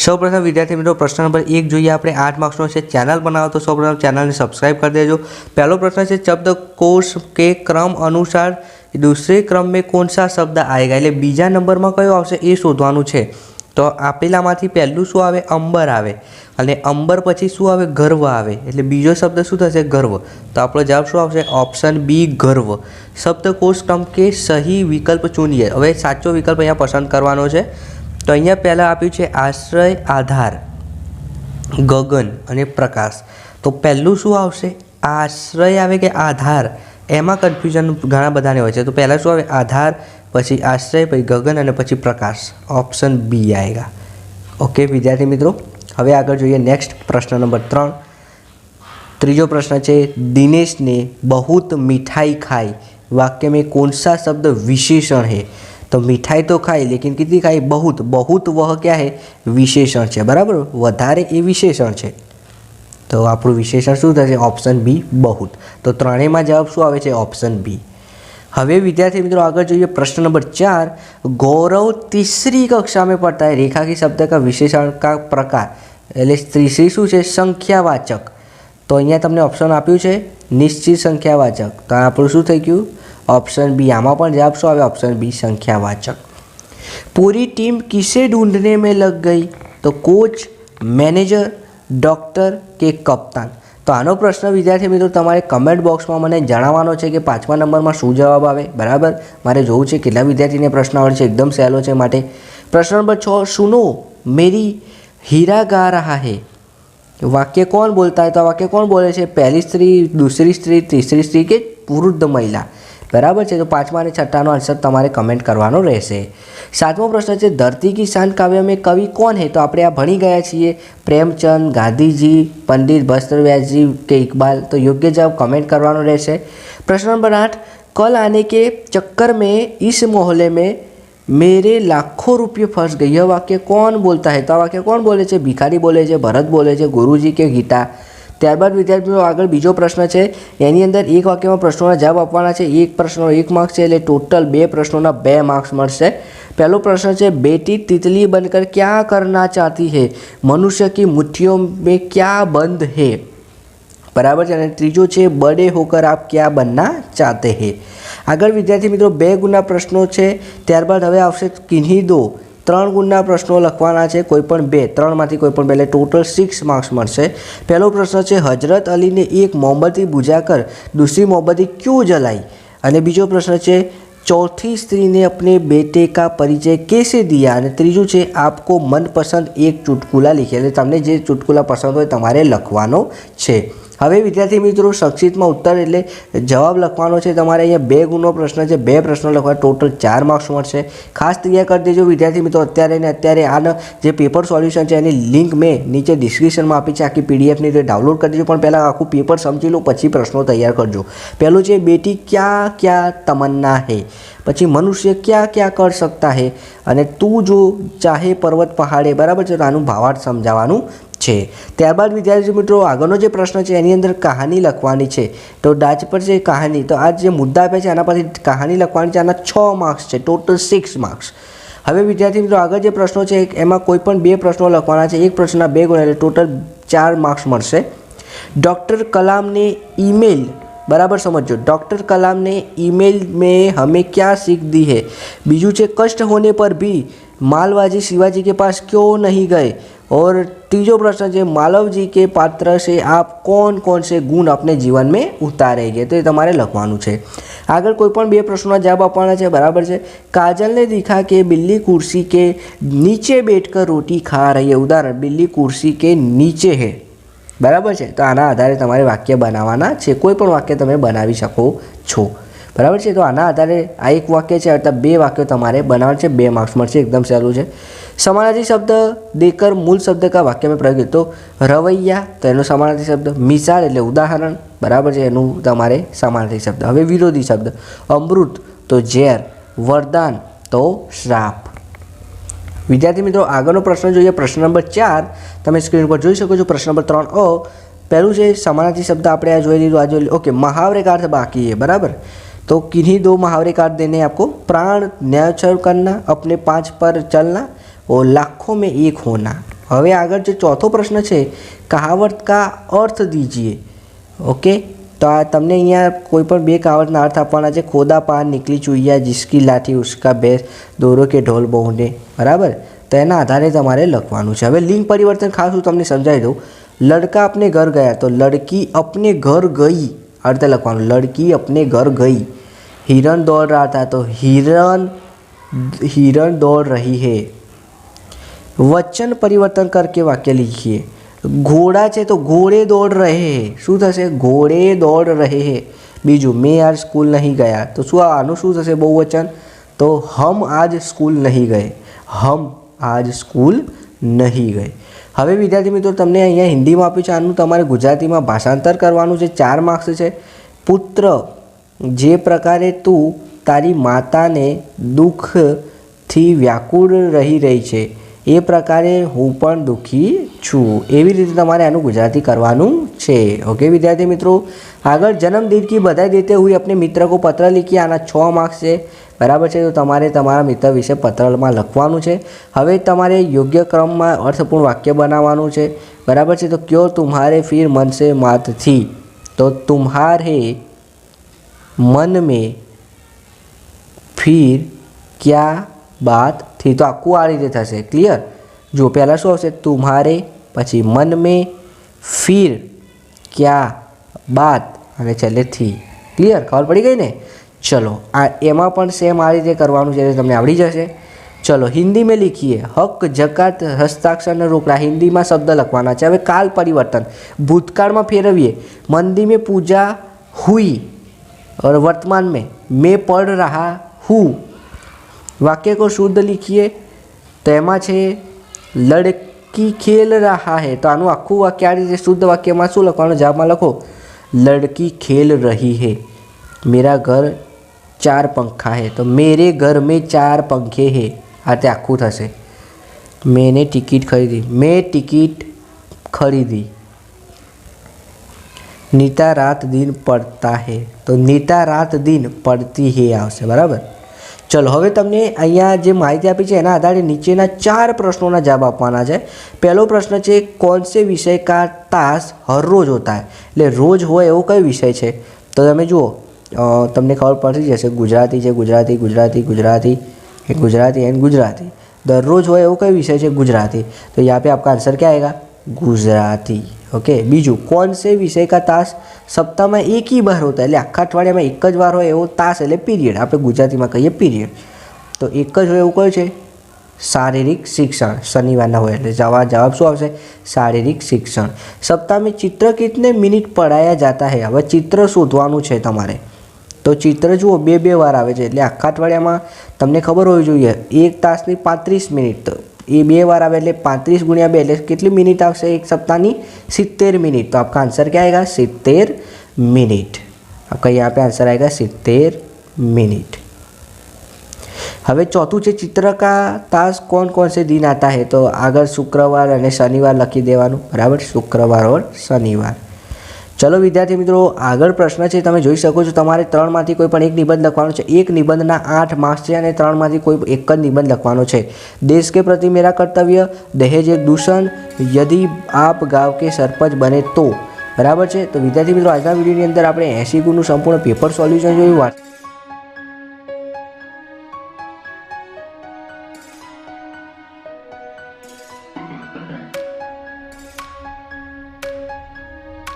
સૌપ્રથમ વિદ્યાર્થી મિત્રો પ્રશ્ન નંબર 1 જોઈએ આપણે 8 માર્ક્સનો છે। ચેનल बनाओ तो સૌપ્રથમ ચેનલને સબસ્ક્રાइब कर देजो। पहलो प्रश्न है शब्दकोश के क्रम अनुसार दूसरे क्रम में कौन सा शब्द आएगा એટલે બીજા નંબરમાં કયો આવશે એ શોધવાનું છે। તો આપેલામાંથી પહેલું શું આવે અંબર આવે અને અંબર પછી શું આવે ગર્વ આવે એટલે બીજો શબ્દ શું થશે ગર્વ। તો આપણો જવાબ શું આવશે ઓપ્શન બી ગર્વ। શબ્દકોશ क्रम के सही विकल्प चुनिए। હવે સાચો વિકલ્પ અહીંયા પસંદ કરવાનો છે। तो अहींया पहला आप्युं छे आश्रय आधार गगन अने प्रकाश। तो पहलू शुं आवशे आश्रय आवे के आधार एमां कन्फ्यूजन घणा बधाने होय छे। तो पहला शुं आवे आधार पछी आश्रय पछी गगन अने पछी प्रकाश ऑप्शन बी आएगा। ओके विद्यार्थी मित्रों हवे आगळ जोईए नेक्स्ट प्रश्न नंबर 3। त्रीजो प्रश्न है दिनेश ने बहुत मिठाई खाई वाक्य में कौन सा शब्द विशेषण है। तो मिठाई तो खाई लेकिन कितनी खाई बहुत। बहुत वह क्या है विशेषण है बराबर वधारे ए विशेषण है। तो आपणुं विशेषण शुं थशे ऑप्शन बी बहुत। तो त्रणेयमां जवाब शुं आवे छे ऑप्शन बी। हवे विद्यार्थी मित्रों आगळ जोईए प्रश्न नंबर 4। गौरव तीसरी कक्षा में पढ़ता है रेखा की शब्द का विशेषण का प्रकार एटले तीसरी शुं छे संख्यावाचक। तो अहींया तमने ऑप्शन आप्युं छे निश्चित संख्यावाचक। तो आपणुं शुं थई गयुं ऑप्शन बी। आमां पण जवाब शुं आवे ऑप्शन बी संख्यावाचक। पूरी टीम किसे ढूंढने में लग गई। तो कोच मैनेजर डॉक्टर के कप्तान। तो आनो प्रश्न विद्यार्थी मित्रों तमारे कमेंट बॉक्स में मने जणाववानो छे कि 5मा नंबर में शुं जवाब आवे बराबर। मारे जोवुं छे केटला विद्यार्थीने प्रश्न आवडे छे एकदम सहेलो छे माटे। प्रश्न नंबर 6 सुनो मेरी हीरा गा रहा है वाक्य कौन बोलता है। तो वाक्य कौन बोले छे पहली स्त्री दूसरी स्त्री तीसरी स्त्री के वृद्ध महिला बराबर है। तो 5मा और 6ठानो आंसर तमारे कमेंट करवानो रहेशे। 7मो प्रश्न है धरती की शान काव्य में कवि कौन है। तो आपणे आ भणी गया छीए प्रेमचंद गांधीजी पंडित भस्तर व्यास जी के इकबाल। तो योग्य जवाब कमेंट करवानो रहेशे। प्रश्न नंबर 8 कल आने के चक्कर में इस मोहल्ले में मेरे लाखों रुपये फंस गए यह वाक्य कौन बोलता है। तो आ वाक्य कौन बोले छे भिखारी बोले छे भरत बोले छे गुरुजी के गीता। त्यारबाद विद्यार्थीओ आगळ बीजो प्रश्न है एनी अंदर एक वाक्य में प्रश्नों जवाब आपवाना है। एक प्रश्न 1 मार्क्स है एटले टोटल 2 प्रश्नों 2 मार्क्स मळशे। पहलो प्रश्न है बेटी तितली बनकर क्या करना चाहती है मनुष्य की मुट्ठियों में क्या बंद है बराबर है। त्रीजो है बड़े होकर आप क्या बनना चाहते हैं। आगळ विद्यार्थी मित्रों 2 गुणना प्रश्नों है। त्यारबाद हवे आवशे किन्ही दो 3 गुणना प्रश्नों लखवाना है कोईपण 2 3 मांथी कोईपण 2 टोटल 6 मार्क्स मळशे। पहलो प्रश्न है हजरत अली ने एक मोमबत्ती बुझाकर दूसरी मोमबत्ती क्यों जलाई। और बीजो प्रश्न है चौथी स्त्री ने अपने बेटे का परिचय कैसे दिया। और तीजो है आपको मनपसंद एक चुटकुला लिखे एटले तमने जे चुटकुला पसंद होय तमारे लखवानो छे। हवे विद्यार्थी मित्रों संक्षिप्त में उत्तर एटले जवाब लखवानो छे तमारे। अहींया 2 गुणनो प्रश्न है 2 प्रश्न लखवा टोटल 4 मार्क्स मळशे। खास तैयार कर देजो विद्यार्थी मित्रों अत्यारे ने अत्यारे आनो जे पेपर सॉल्यूशन है एनी लिंक में नीचे डिस्क्रिप्शन में आपी छे आखी पीडीएफ ने डाउनलॉड कर देजो। पण पहला आखू पेपर समझी लो पछी प्रश्नों तैयार करजो। पहलू है बेटी क्या क्या तमन्ना है पछी मनुष्य क्या क्या कर सकता है अने तू जो चाहे पर्वत पहाड़े बराबर है। आनु भावार्थ समझावानुं छे। त्यारबाद विद्यार्थी मित्रों आगळनो जे प्रश्न है एनी अंदर कहानी लखवानी छे। तो डाच पर छे कहानी। तो आज जे मुद्दा आप्या छे आना परथी कहानी लखवानी छे। आना 6 मार्क्स छे टोटल 6 मार्क्स। हवे विद्यार्थी मित्रों आगळ जे प्रश्नो छे एमां कोईपण 2 प्रश्नों लखवाना छे। एक प्रश्नना 2 गुण एटले टोटल 4 मार्क्स मळशे। डॉक्टर कलाम ने ईमेल बराबर समझो डॉक्टर कलाम ने ईमेल में हमें क्या सीख दी है। बीजू है कष्ट होने पर भी मालवाजी शिवाजी के पास क्यों नहीं गए। और तीजो प्रश्न है मालव जी के पात्र से आप कौन कौन से गुण अपने जीवन में उतारेंगे। तो ये तमारे लखवानुं छे। आगळ कोईपण 2 प्रश्नों जवाब आपवाना छे बराबर है। काजल ने दिखा कि बिल्ली कुर्सी के नीचे बैठकर रोटी खा रही है। उदाहरण बिल्ली कुर्सी के नीचे है बराबर है। तो आना आधारे तमारे वाक्य बनावाना छे। कोईपण वाक्य तमे बनावी शको छो बराबर है। तो आना आधारे आ एक वाक्य है अर्थात 2 वाक्य तमारे बनाववाना छे 2 मार्क्स मळशे एकदम सहेलुं छे। समानार्थी शब्द देकर मूल शब्द का वाक्य में प्रयोग तो रवैया तो एनो समानार्थी शब्द मिसाल एटले उदाहरण बराबर है एनु तमारे समानार्थी शब्द। हवे विरोधी शब्द अमृत तो झेर वरदान तो श्राप। विद्यार्थी मित्रों आगळनो प्रश्न जोईए प्रश्न नंबर 4 तमे स्क्रीन पर जोई शको छो। प्रश्न नंबर 3 पहलू है समानार्थी शब्द आपणे आ जोई लीधुं आ जोई ओके मुहावरे का अर्थ बाकी है बराबर। तो किन्हीं 2 मुहावरे का अर्थ देने आपको प्राण न्यायोच्चर करना अपने 5 पर चलना और लाखों में एक होना। હવે આગળ जो चौथो प्रश्न है कहावत का अर्थ दीजिए। ओके, तो आ तमने अहींया कोईपण बे कहावतना अर्थ आपवाना छे। खोदा पार निकली चुईया, जिसकी लाठी उसका भैंस, दोरो के ढोल बहुने। बराबर, तो एना आधारे तमारे लखवानुं छे। हवे लिंग परिवर्तन खास हूँ तमने समझावी दूँ। लड़का अपने घर गया तो लड़की अपने घर गई, अर्थ लखवानुं लड़की अपने घर गई। हिरण दौड़ रहा था तो हिरण दौड़ रही है। वचन परिवर्तन करके वाक्य लिखिए। घोड़ा है तो घोड़े दौड़ रहे हैं, शू थशे? घोड़े दौड़ रहे हैं। बीजू, मैं आज स्कूल नहीं गया तो शू आनु शू थशे बहुवचन? तो हम आज स्कूल नहीं गए, हम आज स्कूल नहीं गए। हवे विद्यार्थी मित्रों तमने अहींया हिंदी में आप्युं छे, आनुं तमारे गुजराती में भाषांतर करवानुं छे। 4 मार्क्स छे। पुत्र, जे प्रकारे तू तारी माता ने दुख थी व्याकुळ रही छे ए प्रकारे हूँ पण दुखी छूँ। एवी रीते तमारे आनुं गुजराती करवानुं छे। ओके विद्यार्थी मित्रों, आगळ जन्मदिन की बधाई देते हुए अपने मित्र को पत्र लिखिए। आना 6 मार्क्स है। बराबर है, तो तमारे तमारा मित्र विषे पत्र में लखवानुं छे। हवे तमारे योग्य क्रम में अर्थपूर्ण वाक्य बनाववानुं छे। बराबर है, तो क्यों तुम्हारे फिर मन से मात थी, तो तुम्हारे मन में फिर क्या बात थी, तो आखू आ रीते थशे। क्लियर? जो पहला शू आवशे? तुम्हारे, पछी मन में, फिर क्या बात अने छेल्ले थी। क्लियर? खबर पड़ी गई ने? चलो आ एमां पण सेम आ रीते करवानुं छे, तमने आवड़ी जशे। चलो हिंदी में लिखिए। हक, जकात, हस्ताक्षर ने रोकड़ा हिंदी में शब्द लखवाना छे। हवे काल परिवर्तन भूतकाल में फेरवीए। मंदिर में पूजा हुई और वर्तमान में मैं पढ़ रहा हूँ। वाक्य को शुद्ध लिखिए। तो एमां छे लड़की खेल रहा है, तो आनुं आखुं वाक्य आ रीते शुद्ध वाक्य में शुं लखवानुं? जवाब में लखो लड़की खेल रही है। मेरा घर 4 पंखा है, तो मेरे घर में 4 पंखे हैं। आ ते आखुं थशे। मैंने टिकट खरीदी, मैं टिकट खरीदी। नीता रात दिन पढ़ता है, तो नीता रात दिन पढ़ती है आवशे। बराबर। चलो हवे तमने अहींया जे माहिती आपी छे एना आधारे नीचेना 4 प्रश्नोना जवाब आपवाना छे। पहलो प्रश्न छे कौन से विषय का तास हर रोज होता है, એટલે રોજ હોય એવો કયો વિષય છે? તો તમે જુઓ તમને ખબર પડી જશે। ગુજરાતી છે, ગુજરાતી, ગુજરાતી, ગુજરાતી, गुजराती एंड गुजराती। दररोज हो वो कोई विषय है? गुजराती। तो यहाँ पे आपका आंसर क्या आएगा? गुजराती। ओके। बीजू, कौन से विषय का तास सप्ताह में एक ही बार होता है? એટલે આખા અઠવાડિયામાં એક જ વાર હોય એવો તાસ એટલે પીરિયડ, આપણે ગુજરાતીમાં કહીએ પીરિયડ। તો એક જ હોય એવું કયું છે? શારીરિક शिक्षण। शनिवाરના હોય એટલે જવાબ શું આવશે? શારીરિક शिक्षण। सप्ताह में चित्र कितने मिनिट पढ़ाया जाता है? હવે चित्र શોધવાનું છે તમારે। तो चित्र जुओ 2 વાર આવે છે એટલે આખા અઠવાડિયામાં તમને ખબર હોવી જોઈએ 1 તાસની 35 મિનિટ। તો એ 2 વાર આવે એટલે 35 × 2 એટલે કેટલી મિનિટ આવશે? એક સપ્તાહની 70 मिनट। तो आपका आंसर क्या आएगा? 70 मिनट। आपका यहाँ पे आंसर आएगा 70 मिनट। हवे चौथुं छे चित्र का तास कौन कौन से दिन आता है? तो आगर शुक्रवार और शनिवार लखी देवानुं। बराबर, शुक्रवार और शनिवार। चलो विद्यार्थी मित्रों, आगळ प्रश्न है तमे जोई शको छो। तमारे 3 मांथी कोई पण एक निबंध लखवानो छे। एक निबंधना 8 मार्क्स है और 3 मांथी कोई एक ज निबंध लखवानो छे। देश के प्रति मेरा कर्तव्य, दहेज एक दूषण, यदि आप गांव के सरपंच बने तो। बराबर है। तो विद्यार्थी मित्रों, आज वीडियो अंदर आपणे 80 गुणनुं संपूर्ण पेपर सोल्यूशन जोयुं।